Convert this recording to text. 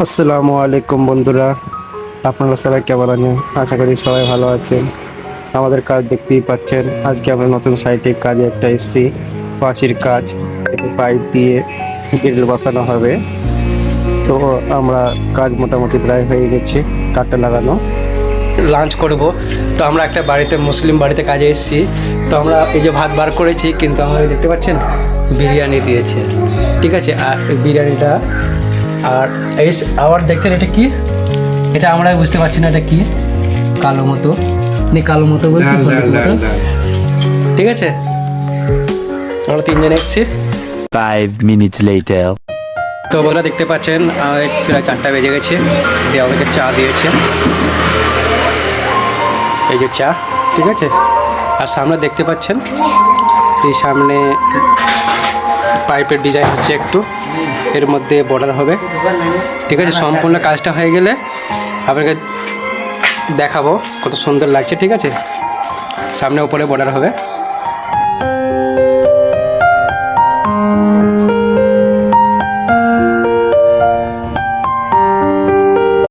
আসসালামু আলাইকুম বন্ধুরা, আপনারা সবাই কেমন আছেন? আশা করি সবাই ভালো আছেন। আমাদের কাজ দেখতেই পাচ্ছেন, আজকে আমরা নতুন সাইটে কাজে একটা এসেছি। পাঁচির কাজ, এতে পাইপ দিয়ে গ্রিল বসানো হবে। তো আমরা কাজ মোটামুটি প্রায় হয়ে গেছে, কাঠটা লাগানো। লাঞ্চ করব, তো আমরা একটা বাড়িতে মুসলিম বাড়িতে কাজে এসেছি। তো আমরা এই যে ভাত বার করেছি, কিন্তু আমাদের দেখতে পাচ্ছেন বিরিয়ানি দিয়েছে, ঠিক আছে। আর এই বিরিয়ানিটা আর এই আবার দেখতেন এটা কি, এটা আমরা বুঝতে পারছি না এটা কি, কালো মতো কালো মতো বলছি, হলুদ মতো, ঠিক আছে। আমরা তিনজন এসেছি। 5 minutes later. তো ওরা দেখতে পাচ্ছেন প্রায় 4টা বেজে গেছে, দিয়ে আমাকে চা দিয়েছে, এই যে চা, ঠিক আছে। আর সামনে দেখতে পাচ্ছেন এই সামনে পাইপের ডিজাইন হচ্ছে একটু, এর মধ্যে বর্ডার হবে, ঠিক আছে। সম্পূর্ণ কাজটা হয়ে গেলে আপনাকে দেখাবো কত সুন্দর লাগছে, ঠিক আছে। সামনে উপরে বর্ডার হবে।